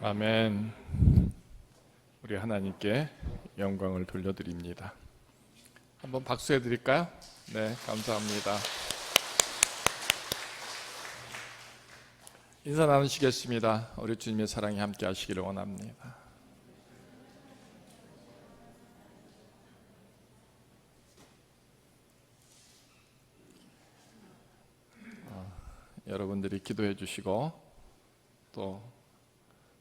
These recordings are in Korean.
아멘. 우리 하나님께 영광을 돌려드립니다. 한번 박수해 드릴까요? 네, 감사합니다. 인사 나누시겠습니다. 우리 주님의 사랑이 함께 하시기를 원합니다. 여러분들이 기도해 주시고 또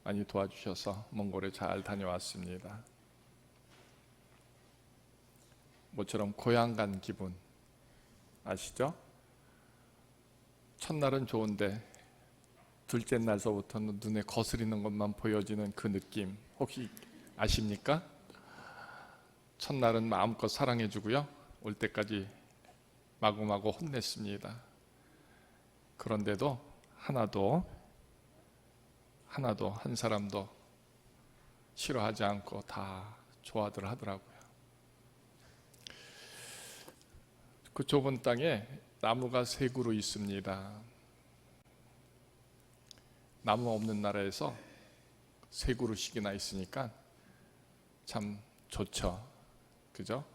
많이 도와주셔서 몽골에 잘 다녀왔습니다. 모처럼 고향 간 기분 아시죠? 첫날은 좋은데 둘째 날서부터는 눈에 거스리는 것만 보여지는 그 느낌 혹시 아십니까? 첫날은 마음껏 사랑해 주고요, 올 때까지 마구마구 혼냈습니다. 그런데도 하나도 한 사람도 싫어하지 않고 다 좋아들 하더라고요. 그 좁은 땅에 나무가 세 그루 있습니다. 나무 없는 나라에서 세 그루씩이나 있으니까 참 좋죠, 그죠?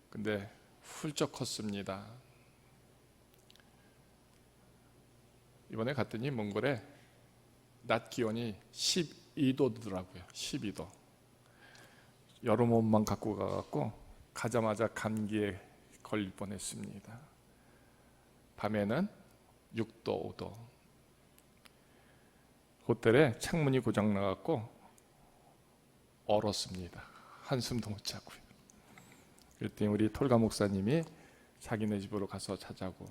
근데 훌쩍 컸습니다. 이번에 갔더니 몽골에 낮 기온이 12도더라고요. 12도. 여름 옷만 갖고 가갖고 가자마자 감기에 걸릴 뻔했습니다. 밤에는 6도, 5도. 호텔에 창문이 고장 나갖고 얼었습니다. 한숨도 못 자고요. 그랬더니 우리 톨가 목사님이 자기네 집으로 가서 자자고,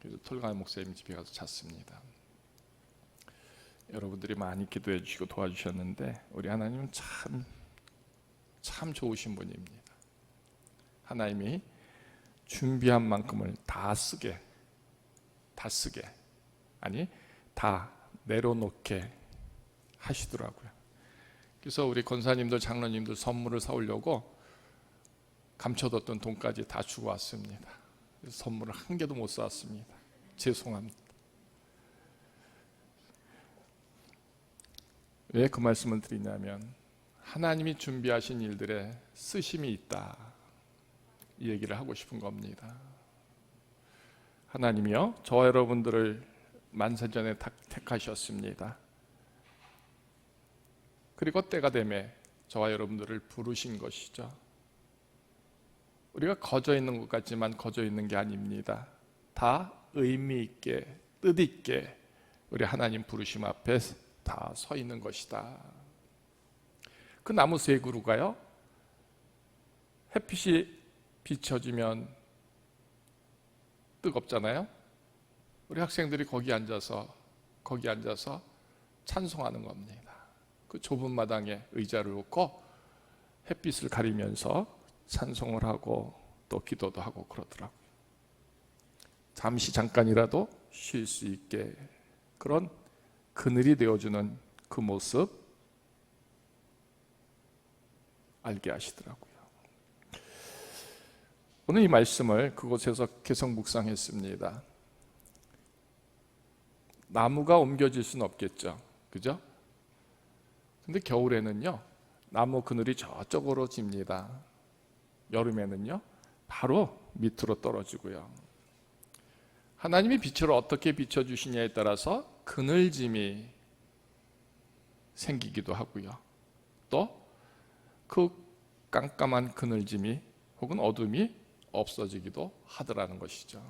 그래서 톨가 목사님 집에 가서 잤습니다. 여러분들이 많이 기도해 주시고 도와주셨는데 우리 하나님은 참 좋으신 분입니다. 하나님이 준비한 만큼을 다 내려놓게 하시더라고요. 그래서 우리 권사님들, 장로님들 선물을 사오려고 감춰뒀던 돈까지 다 주고 왔습니다. 그래서 선물을 한 개도 못 사왔습니다. 죄송합니다. 왜 그 말씀을 드리냐면 하나님이 준비하신 일들에 쓰심이 있다, 이 얘기를 하고 싶은 겁니다. 하나님이요, 저와 여러분들을 만세전에 택하셨습니다. 그리고 때가 되매 저와 여러분들을 부르신 것이죠. 우리가 거저 있는 것 같지만 거저 있는 게 아닙니다. 다 의미 있게, 뜻 있게 우리 하나님 부르심 앞에 다 서 있는 것이다. 그 나무 세 그루가요, 햇빛이 비춰지면 뜨겁잖아요. 우리 학생들이 거기 앉아서 찬송하는 겁니다. 그 좁은 마당에 의자를 놓고 햇빛을 가리면서 찬송을 하고 또 기도도 하고 그러더라고요. 잠깐이라도 쉴 수 있게 그런 그늘이 되어주는 그 모습 알게 하시더라고요. 오늘 이 말씀을 그곳에서 계속 묵상했습니다. 나무가 옮겨질 수는 없겠죠, 그죠? 근데 겨울에는요, 나무 그늘이 저쪽으로 집니다. 여름에는요, 바로 밑으로 떨어지고요. 하나님이 빛을 어떻게 비춰주시냐에 따라서 그늘짐이 생기기도 하고요, 또 그 깜깜한 그늘짐이 혹은 어둠이 없어지기도 하더라는 것이죠.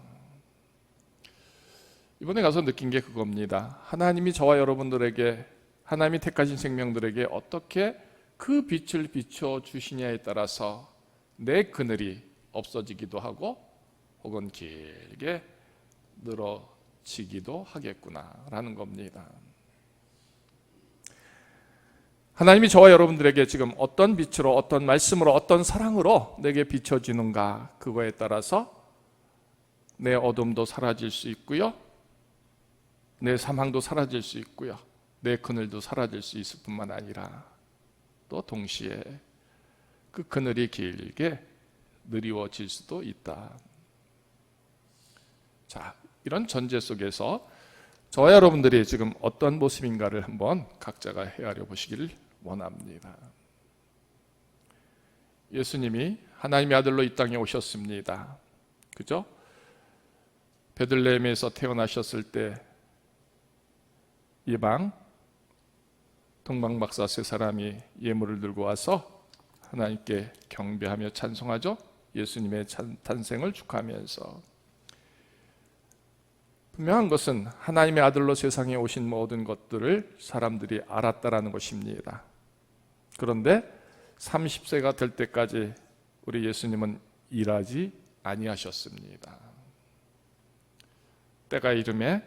이번에 가서 느낀 게 그겁니다. 하나님이 저와 여러분들에게, 하나님이 택하신 생명들에게 어떻게 그 빛을 비춰주시냐에 따라서 내 그늘이 없어지기도 하고 혹은 길게 늘어지기도 하겠구나라는 겁니다. 하나님이 저와 여러분들에게 지금 어떤 빛으로, 어떤 말씀으로, 어떤 사랑으로 내게 비춰지는가, 그거에 따라서 내 어둠도 사라질 수 있고요, 내 사망도 사라질 수 있고요, 내 그늘도 사라질 수 있을 뿐만 아니라 또 동시에 그 그늘이 길게 느리워질 수도 있다. 자, 이런 전제 속에서 저와 여러분들이 지금 어떤 모습인가를 한번 각자가 헤아려 보시기를 원합니다. 예수님이 하나님의 아들로 이 땅에 오셨습니다. 그죠? 베들레헴에서 태어나셨을 때 이방 동방박사 세 사람이 예물을 들고 와서 하나님께 경배하며 찬송하죠. 예수님의 탄생을 축하하면서 분명한 것은 하나님의 아들로 세상에 오신 모든 것들을 사람들이 알았다라는 것입니다. 그런데 30세가 될 때까지 우리 예수님은 일하지 아니하셨습니다. 때가 이름에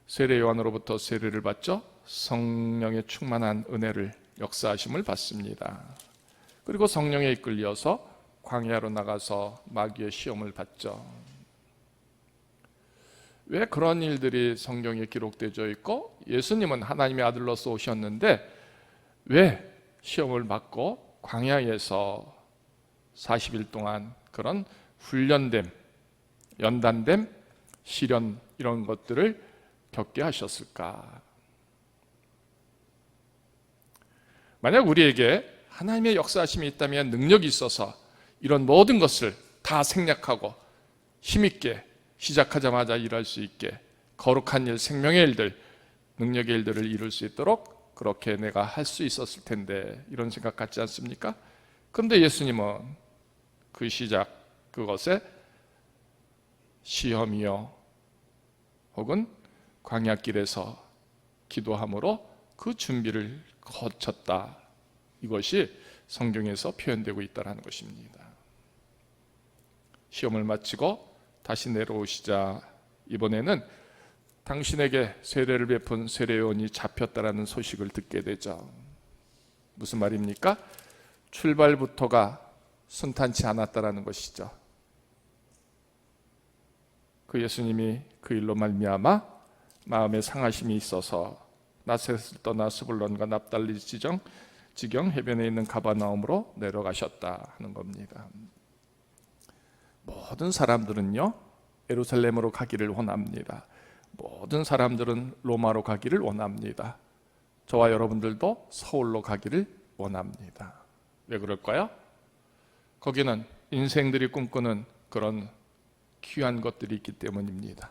세례 요한으로부터 세례를 받죠. 성령의 충만한 은혜를 역사하심을 받습니다. 그리고 성령에 이끌려서 광야로 나가서 마귀의 시험을 받죠. 왜 그런 일들이 성경에 기록되어 있고 예수님은 하나님의 아들로서 오셨는데 왜 시험을 받고 광야에서 40일 동안 그런 훈련됨, 연단됨, 시련 이런 것들을 겪게 하셨을까? 만약 우리에게 하나님의 역사하심이 있다면 능력이 있어서 이런 모든 것을 다 생략하고 힘있게 시작하자마자 일할 수 있게 거룩한 일, 생명의 일들, 능력의 일들을 이룰 수 있도록 그렇게 내가 할 수 있었을 텐데 이런 생각 같지 않습니까? 그런데 예수님은 그 시작 그것에 시험이요 혹은 광야길에서 기도함으로 그 준비를 거쳤다. 이것이 성경에서 표현되고 있다는 것입니다. 시험을 마치고 다시 내려오시자 이번에는 당신에게 세례를 베푼 세례요한이 잡혔다라는 소식을 듣게 되죠. 무슨 말입니까? 출발부터가 순탄치 않았다라는 것이죠. 그 예수님이 그 일로 말미암아 마음에 상하심이 있어서 나셋을 떠나 스불론과 납달리 지경 해변에 있는 가버나움으로 내려가셨다 하는 겁니다. 모든 사람들은요 예루살렘으로 가기를 원합니다. 모든 사람들은 로마로 가기를 원합니다. 저와 여러분들도 서울로 가기를 원합니다. 왜 그럴까요? 거기는 인생들이 꿈꾸는 그런 귀한 것들이 있기 때문입니다.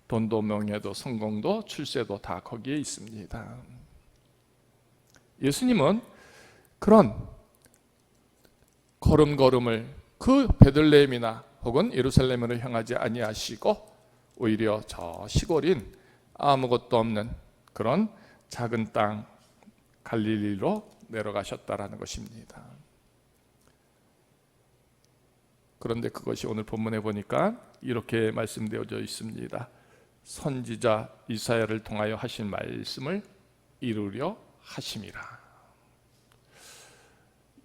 돈도 명예도 성공도 출세도 다 거기에 있습니다. 예수님은 그런 걸음걸음을 그 베들레헴이나 혹은 예루살렘으로 향하지 아니하시고 오히려 저 시골인 아무것도 없는 그런 작은 땅 갈릴리로 내려가셨다라는 것입니다. 그런데 그것이 오늘 본문에 보니까 이렇게 말씀되어져 있습니다. 선지자 이사야를 통하여 하신 말씀을 이루려 하심이라.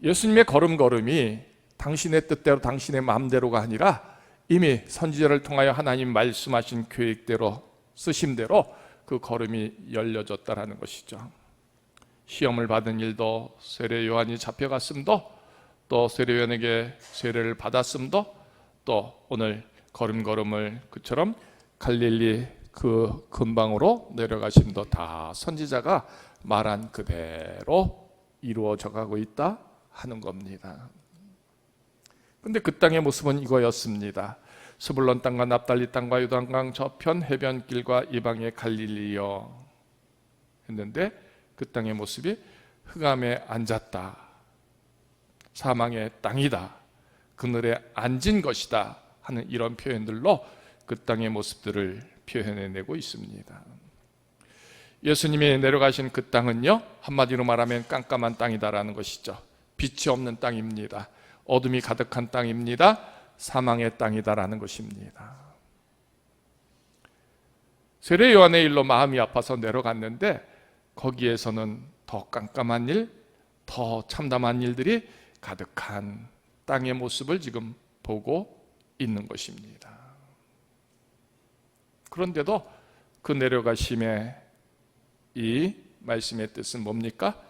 예수님의 걸음걸음이 당신의 뜻대로 당신의 마음대로가 아니라 이미 선지자를 통하여 하나님 말씀하신 계획대로 쓰심대로 그 걸음이 열려졌다라는 것이죠. 시험을 받은 일도 세례 요한이 잡혀갔음도 또 세례 요한에게 세례를 받았음도 또 오늘 걸음걸음을 그처럼 갈릴리 그 근방으로 내려가심도 다 선지자가 말한 그대로 이루어져 가고 있다 하는 겁니다. 근데 그 땅의 모습은 이거였습니다. 스불론 땅과 납달리 땅과 요단강 저편 해변길과 이방의 갈릴리여 했는데 그 땅의 모습이 흑암에 앉았다. 사망의 땅이다. 그늘에 앉은 것이다 하는 이런 표현들로 그 땅의 모습들을 표현해내고 있습니다. 예수님이 내려가신 그 땅은요 한마디로 말하면 깜깜한 땅이다라는 것이죠. 빛이 없는 땅입니다. 어둠이 가득한 땅입니다. 사망의 땅이다라는 것입니다. 세례 요한의 일로 마음이 아파서 내려갔는데 거기에서는 더 깜깜한 일, 더 참담한 일들이 가득한 땅의 모습을 지금 보고 있는 것입니다. 그런데도 그 내려가심의 이 말씀의 뜻은 뭡니까?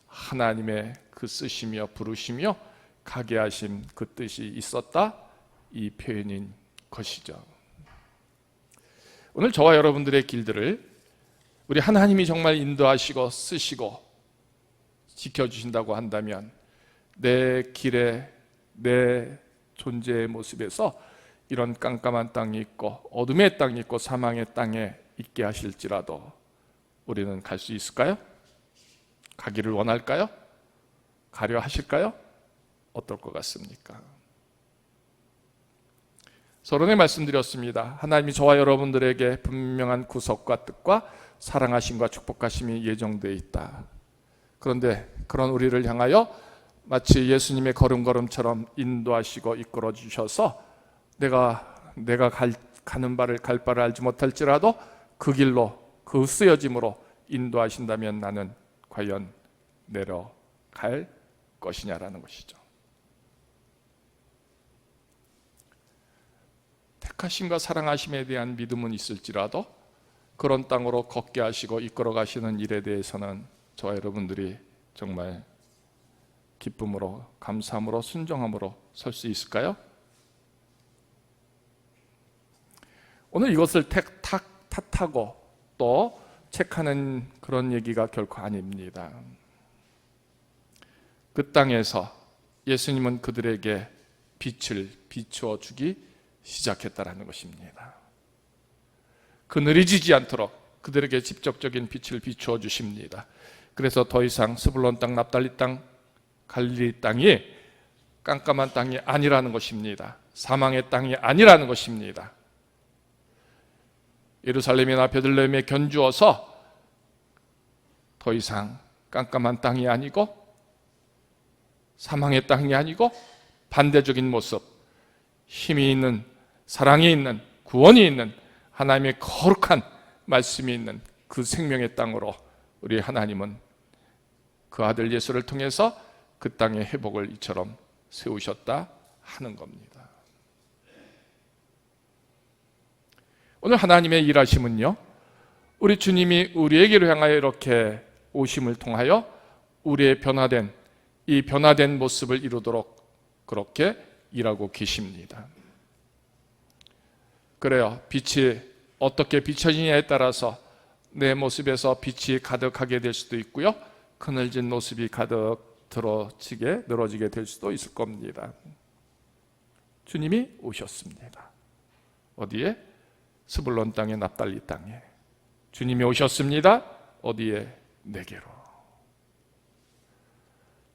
하나님의 그 쓰시며 부르시며 가게 하심 그 뜻이 있었다 이 표현인 것이죠. 오늘 저와 여러분들의 길들을 우리 하나님이 정말 인도하시고 쓰시고 지켜주신다고 한다면 내 길에 내 존재의 모습에서 이런 깜깜한 땅이 있고 어둠의 땅이 있고 사망의 땅에 있게 하실지라도 우리는 갈 수 있을까요? 가기를 원할까요? 가려 하실까요? 어떨 것 같습니까? 서론에 말씀드렸습니다. 하나님이 저와 여러분들에게 분명한 구속과 뜻과 사랑하심과 축복하심이 예정되어 있다. 그런데 그런 우리를 향하여 마치 예수님의 걸음걸음처럼 인도하시고 이끌어 주셔서 내가 가는 바를 갈 바를 알지 못할지라도 그 길로 그 쓰여짐으로 인도하신다면 나는 과연 내려갈 것이냐라는 것이죠. 택하심과 사랑하심에 대한 믿음은 있을지라도 그런 땅으로 걷게 하시고 이끌어 가시는 일에 대해서는 저와 여러분들이 정말 기쁨으로 감사함으로 순종함으로 설 수 있을까요? 오늘 이것을 탓하고 또 책하는 그런 얘기가 결코 아닙니다. 그 땅에서 예수님은 그들에게 빛을 비추어 주기 시작했다라는 것입니다. 그늘이 지지 않도록 그들에게 직접적인 빛을 비추어 주십니다. 그래서 더 이상 스불론 땅, 납달리 땅, 갈릴리 땅이 깜깜한 땅이 아니라는 것입니다. 사망의 땅이 아니라는 것입니다. 예루살렘이나 베들레헴에 견주어서 더 이상 깜깜한 땅이 아니고 사망의 땅이 아니고 반대적인 모습, 힘이 있는, 사랑이 있는, 구원이 있는 하나님의 거룩한 말씀이 있는 그 생명의 땅으로 우리 하나님은 그 아들 예수를 통해서 그 땅의 회복을 이처럼 세우셨다 하는 겁니다. 오늘 하나님의 일하심은요, 우리 주님이 우리에게로 향하여 이렇게 오심을 통하여 우리의 이 변화된 모습을 이루도록 그렇게 일하고 계십니다. 그래요. 빛이 어떻게 비춰지냐에 따라서 내 모습에서 빛이 가득하게 될 수도 있고요, 그늘진 모습이 가득 늘어지게 될 수도 있을 겁니다. 주님이 오셨습니다. 어디에? 스불론 땅에, 납달리 땅에. 주님이 오셨습니다. 어디에? 내게로.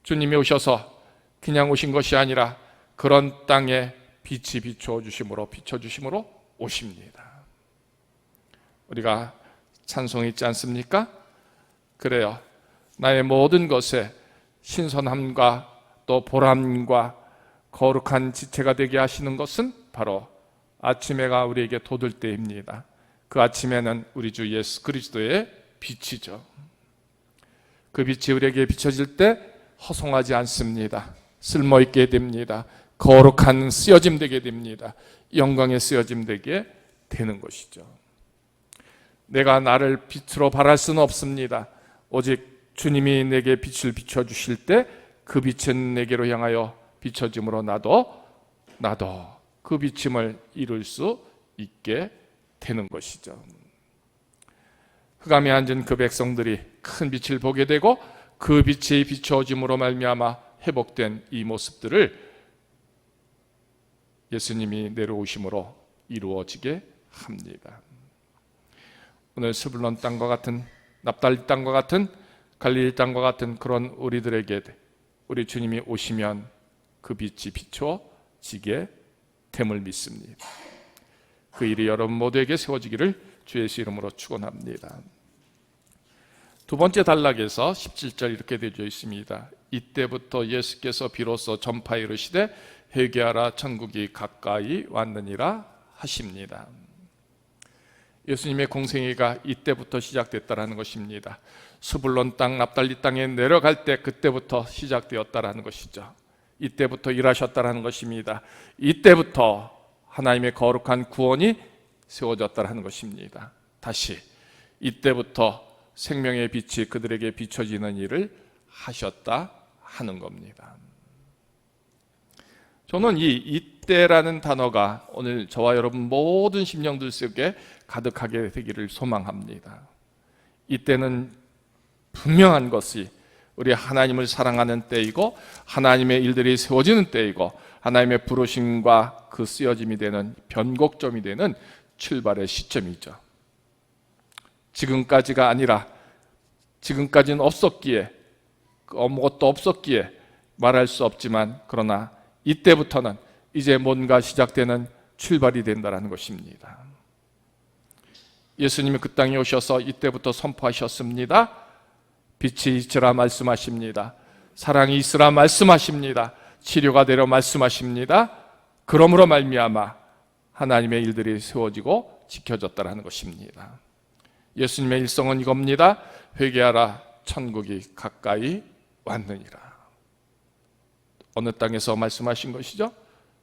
주님이 오셔서 그냥 오신 것이 아니라 그런 땅에 빛이 비춰주심으로 오십니다. 우리가 찬송이 있지 않습니까? 그래요. 나의 모든 것에 신선함과 또 보람과 거룩한 지체가 되게 하시는 것은 바로 아침 해가 우리에게 돋을 때입니다. 그 아침에는 우리 주 예수 그리스도의 빛이죠. 그 빛이 우리에게 비춰질 때 허송하지 않습니다. 쓸모있게 됩니다. 거룩한 쓰여짐 되게 됩니다. 영광의 쓰여짐 되게 되는 것이죠. 내가 나를 빛으로 발할 수는 없습니다. 오직 주님이 내게 빛을 비춰주실 때 그 빛은 내게로 향하여 비춰짐으로 나도 그 비침을 이룰 수 있게 되는 것이죠. 흑암에 앉은 그 백성들이 큰 빛을 보게 되고 그 빛이 비춰짐으로 말미암아 회복된 이 모습들을 예수님이 내려오심으로 이루어지게 합니다. 오늘 스불론 땅과 같은, 납달리 땅과 같은, 갈릴리 땅과 같은 그런 우리들에게 우리 주님이 오시면 그 빛이 비춰지게 됨을 믿습니다. 그 일이 여러분 모두에게 세워지기를 주 예수 이름으로 축원합니다. 두 번째 단락에서 17절 이렇게 되어 있습니다. 이때부터 예수께서 비로소 전파에 이르시되 회개하라 천국이 가까이 왔느니라 하십니다. 예수님의 공생애가 이때부터 시작됐다라는 것입니다. 스불론 땅, 납달리 땅에 내려갈 때 그때부터 시작되었다라는 것이죠. 이때부터 일하셨다라는 것입니다. 이때부터 하나님의 거룩한 구원이 세워졌다라는 것입니다. 다시 이때부터 생명의 빛이 그들에게 비춰지는 일을 하셨다 하는 겁니다. 저는 이때라는 단어가 오늘 저와 여러분 모든 심령들 속에 가득하게 되기를 소망합니다. 이때는 분명한 것이 우리 하나님을 사랑하는 때이고 하나님의 일들이 세워지는 때이고 하나님의 부르심과 그 쓰여짐이 되는 변곡점이 되는 출발의 시점이죠. 지금까지가 아니라 지금까지는 없었기에 아무것도 없었기에 말할 수 없지만 그러나 이때부터는 이제 뭔가 시작되는 출발이 된다는 것입니다. 예수님이 그 땅에 오셔서 이때부터 선포하셨습니다. 빛이 있으라 말씀하십니다. 사랑이 있으라 말씀하십니다. 치료가 되려 말씀하십니다. 그러므로 말미암아 하나님의 일들이 세워지고 지켜졌다는 것입니다. 예수님의 일성은 이겁니다. 회개하라 천국이 가까이 왔느니라. 어느 땅에서 말씀하신 것이죠?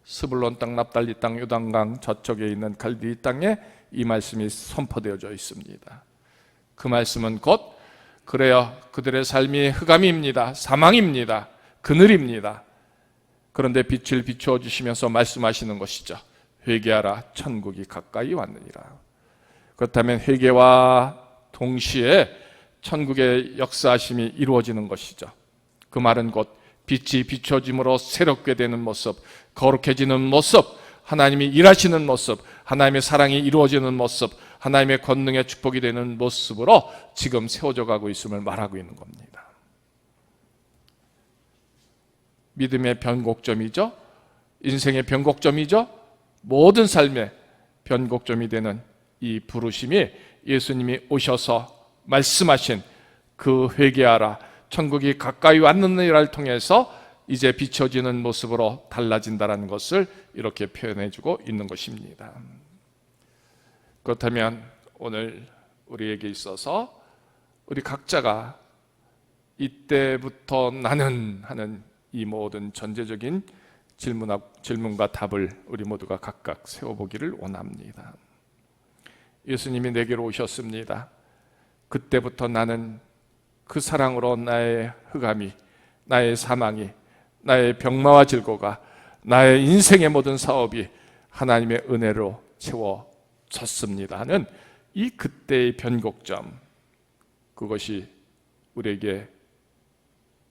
스불론 땅, 납달리 땅, 요단강 저쪽에 있는 갈릴리 땅에 이 말씀이 선포되어져 있습니다. 그 말씀은 곧 그래요, 그들의 삶이 흑암입니다. 사망입니다. 그늘입니다. 그런데 빛을 비추어 주시면서 말씀하시는 것이죠. 회개하라 천국이 가까이 왔느니라. 그렇다면 회개와 동시에 천국의 역사하심이 이루어지는 것이죠. 그 말은 곧 빛이 비춰짐으로 새롭게 되는 모습, 거룩해지는 모습, 하나님이 일하시는 모습, 하나님의 사랑이 이루어지는 모습, 하나님의 권능의 축복이 되는 모습으로 지금 세워져 가고 있음을 말하고 있는 겁니다. 믿음의 변곡점이죠. 인생의 변곡점이죠. 모든 삶의 변곡점이 되는 이 부르심이 예수님이 오셔서 말씀하신 그 회개하라 천국이 가까이 왔느니라를 통해서 이제 비춰지는 모습으로 달라진다는 것을 이렇게 표현해주고 있는 것입니다. 그렇다면 오늘 우리에게 있어서 우리 각자가 이때부터 나는 하는 이 모든 전제적인 질문과 답을 우리 모두가 각각 세워보기를 원합니다. 예수님이 내게로 오셨습니다. 그때부터 나는 그 사랑으로 나의 흑암이, 나의 사망이, 나의 병마와 질고가, 나의 인생의 모든 사업이 하나님의 은혜로 채워졌습니다 하는 이 그때의 변곡점, 그것이 우리에게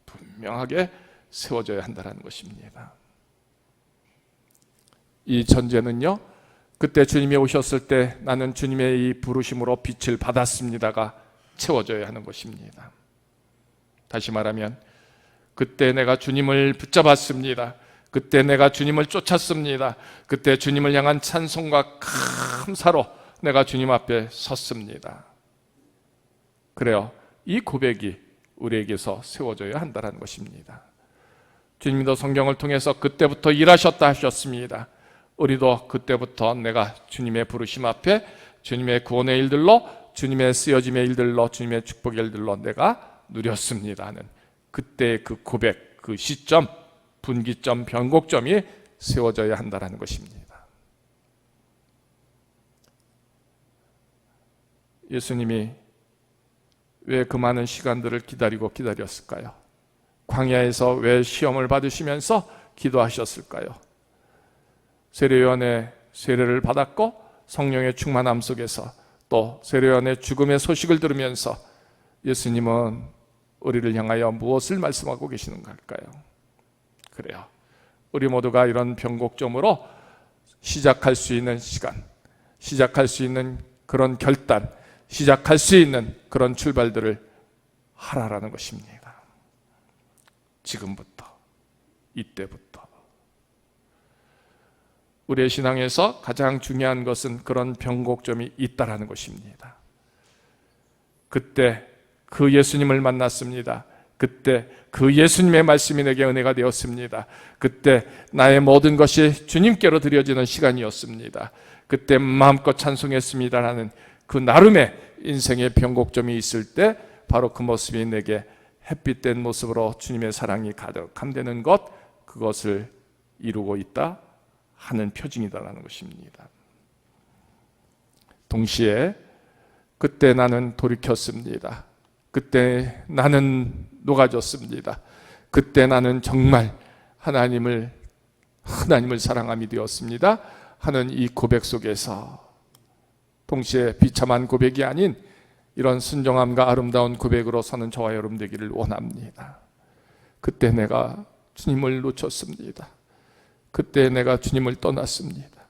분명하게 세워져야 한다는 것입니다. 이 전제는요, 그때 주님이 오셨을 때 나는 주님의 이 부르심으로 빛을 받았습니다가 채워져야 하는 것입니다. 다시 말하면 그때 내가 주님을 붙잡았습니다. 그때 내가 주님을 쫓았습니다. 그때 주님을 향한 찬송과 감사로 내가 주님 앞에 섰습니다. 그래요, 이 고백이 우리에게서 세워져야 한다는 것입니다. 주님도 성경을 통해서 그때부터 일하셨다 하셨습니다. 우리도 그때부터 내가 주님의 부르심 앞에 주님의 구원의 일들로, 주님의 쓰여짐의 일들로, 주님의 축복의 일들로 내가 누렸습니다 하는 그때의 그 고백, 그 시점, 분기점, 변곡점이 세워져야 한다는 것입니다. 예수님이 왜 그 많은 시간들을 기다렸을까요? 광야에서 왜 시험을 받으시면서 기도하셨을까요? 세례요한의 세례를 받았고 성령의 충만함 속에서 또 세례요한의 죽음의 소식을 들으면서 예수님은 우리를 향하여 무엇을 말씀하고 계시는가요? 그래요, 우리 모두가 이런 변곡점으로 시작할 수 있는 시간, 시작할 수 있는 그런 결단, 시작할 수 있는 그런 출발들을 하라라는 것입니다. 지금부터, 이때부터. 우리의 신앙에서 가장 중요한 것은 그런 변곡점이 있다라는 것입니다. 그때 그 예수님을 만났습니다. 그때 그 예수님의 말씀이 내게 은혜가 되었습니다. 그때 나의 모든 것이 주님께로 드려지는 시간이었습니다. 그때 마음껏 찬송했습니다라는 그 나름의 인생의 변곡점이 있을 때 바로 그 모습이 내게 햇빛된 모습으로 주님의 사랑이 가득함되는 것, 그것을 이루고 있다 하는 표징이다라는 것입니다. 동시에 그때 나는 돌이켰습니다. 그때 나는 녹아졌습니다. 그때 나는 정말 하나님을 하나님을 사랑함이 되었습니다 하는 이 고백 속에서 동시에 비참한 고백이 아닌 이런 순종함과 아름다운 고백으로 서는 저와 여러분 되기를 원합니다. 그때 내가 주님을 놓쳤습니다. 그때 내가 주님을 떠났습니다.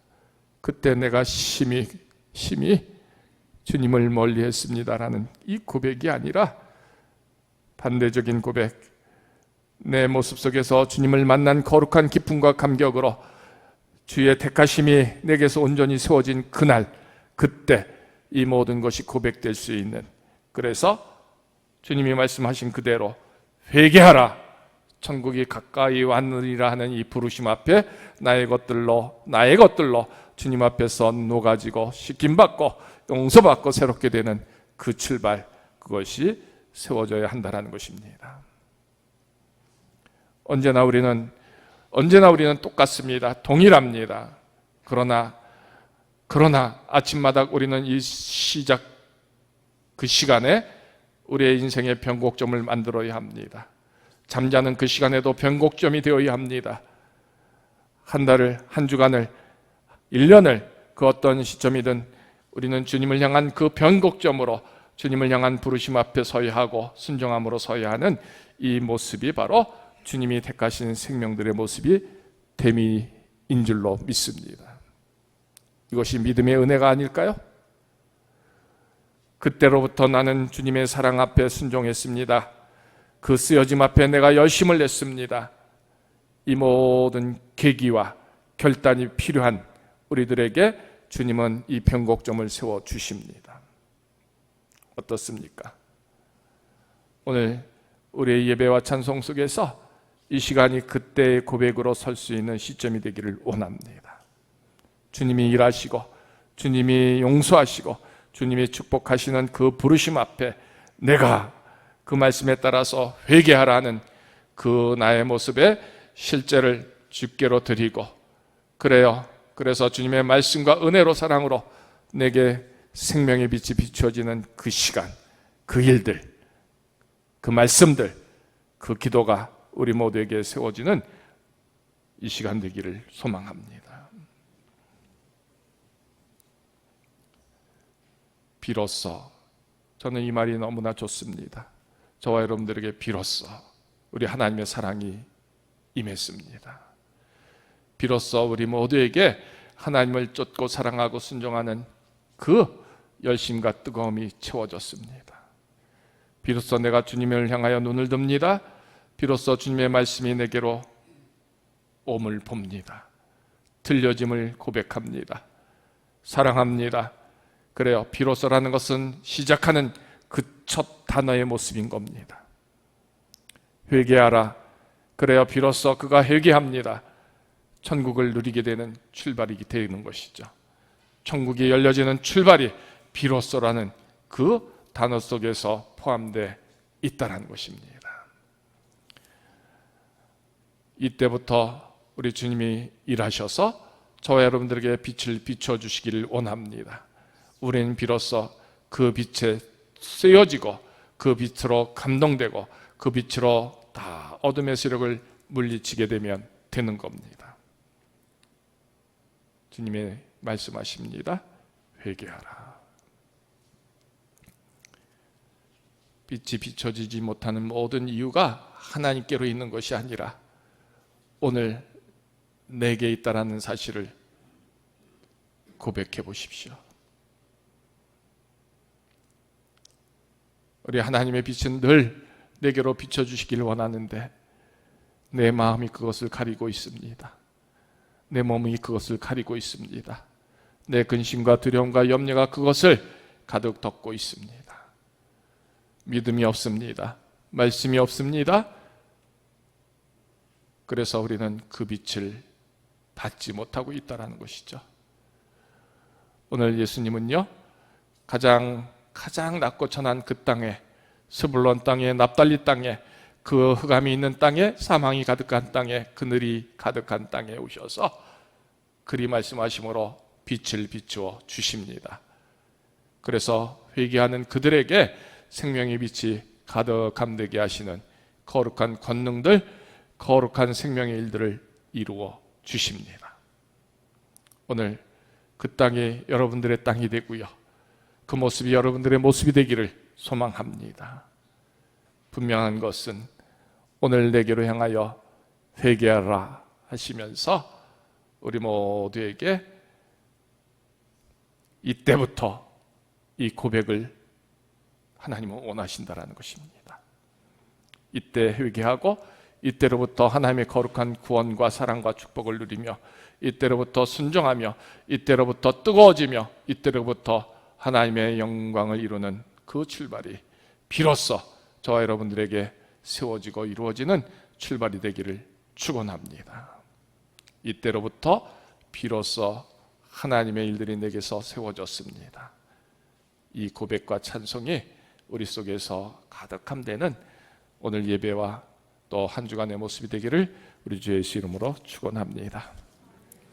그때 내가 심히 주님을 멀리했습니다라는 이 고백이 아니라 반대적인 고백, 내 모습 속에서 주님을 만난 거룩한 기쁨과 감격으로 주의 택하심이 내게서 온전히 세워진 그날, 그때 이 모든 것이 고백될 수 있는, 그래서 주님이 말씀하신 그대로 회개하라, 천국이 가까이 왔느니라 하는 이 부르심 앞에 나의 것들로 주님 앞에서 녹아지고 씻김받고 용서받고 새롭게 되는 그 출발, 그것이 세워져야 한다는 것입니다. 언제나 우리는 똑같습니다. 동일합니다. 그러나 아침마다 우리는 이 시작 그 시간에 우리의 인생의 변곡점을 만들어야 합니다. 잠자는 그 시간에도 변곡점이 되어야 합니다. 한 달을, 한 주간을, 1년을, 그 어떤 시점이든 우리는 주님을 향한 그 변곡점으로, 주님을 향한 부르심 앞에 서야 하고 순종함으로 서야 하는 이 모습이 바로 주님이 택하신 생명들의 모습이 됨인 줄로 믿습니다. 이것이 믿음의 은혜가 아닐까요? 그때로부터 나는 주님의 사랑 앞에 순종했습니다. 그 쓰여짐 앞에 내가 열심을 냈습니다. 이 모든 계기와 결단이 필요한 우리들에게 주님은 이 변곡점을 세워주십니다. 어떻습니까? 오늘 우리의 예배와 찬송 속에서 이 시간이 그때의 고백으로 설 수 있는 시점이 되기를 원합니다. 주님이 일하시고 주님이 용서하시고 주님이 축복하시는 그 부르심 앞에 내가 그 말씀에 따라서 회개하라 하는 그 나의 모습에 실제를 주께로 드리고, 그래서 주님의 말씀과 은혜로 사랑으로 내게 생명의 빛이 비춰지는 그 시간, 그 일들, 그 말씀들, 그 기도가 우리 모두에게 세워지는 이 시간 되기를 소망합니다. 비로소, 저는 이 말이 너무나 좋습니다. 저와 여러분들에게 비로소 우리 하나님의 사랑이 임했습니다. 비로소 우리 모두에게 하나님을 쫓고 사랑하고 순종하는 그 열심과 뜨거움이 채워졌습니다. 비로소 내가 주님을 향하여 눈을 듭니다. 비로소 주님의 말씀이 내게로 옴을 봅니다. 들려짐을 고백합니다. 사랑합니다. 그래요. 비로소라는 것은 시작하는 그 첫 단어의 모습인 겁니다. 회개하라. 그래요. 비로소 그가 회개합니다. 천국을 누리게 되는 출발이 되는 것이죠. 천국이 열려지는 출발이 비로소라는 그 단어 속에서 포함되어 있다는 것입니다. 이때부터 우리 주님이 일하셔서 저와 여러분들에게 빛을 비춰주시기를 원합니다. 우리는 비로소 그 빛에 쓰여지고 그 빛으로 감동되고 그 빛으로 다 어둠의 세력을 물리치게 되는 겁니다. 주님의 말씀하십니다. 회개하라. 빛이 비춰지지 못하는 모든 이유가 하나님께로 있는 것이 아니라 오늘 내게 있다라는 사실을 고백해 보십시오. 우리 하나님의 빛은 늘 내게로 비춰주시기를 원하는데 내 마음이 그것을 가리고 있습니다. 내 몸이 그것을 가리고 있습니다. 내 근심과 두려움과 염려가 그것을 가득 덮고 있습니다. 믿음이 없습니다. 말씀이 없습니다. 그래서 우리는 그 빛을 받지 못하고 있다는 것이죠. 오늘 예수님은요, 가장 낮고 천한 그 땅에, 스불론 땅에, 납달리 땅에, 그 흑암이 있는 땅에, 사망이 가득한 땅에, 그늘이 가득한 땅에 오셔서 그리 말씀하심으로 빛을 비추어 주십니다. 그래서 회개하는 그들에게 생명의 빛이 가득함되게 하시는 거룩한 권능들, 거룩한 생명의 일들을 이루어 주십니다. 오늘 그 땅이 여러분들의 땅이 되고요, 그 모습이 여러분들의 모습이 되기를 소망합니다. 분명한 것은 오늘 내게로 향하여 회개하라 하시면서 우리 모두에게 이때부터 이 고백을 하나님은 원하신다라는 것입니다. 이때 회개하고 이때로부터 하나님의 거룩한 구원과 사랑과 축복을 누리며 이때로부터 순종하며 이때로부터 뜨거워지며 이때로부터 하나님의 영광을 이루는 그 출발이 비로소 저와 여러분들에게 세워지고 이루어지는 출발이 되기를 축원합니다. 이때로부터 비로소 하나님의 일들이 내게서 세워졌습니다. 이 고백과 찬송이 우리 속에서 가득함 되는 오늘 예배와 또 한 주간의 모습이 되기를 우리 주 예수 이름으로 축원합니다.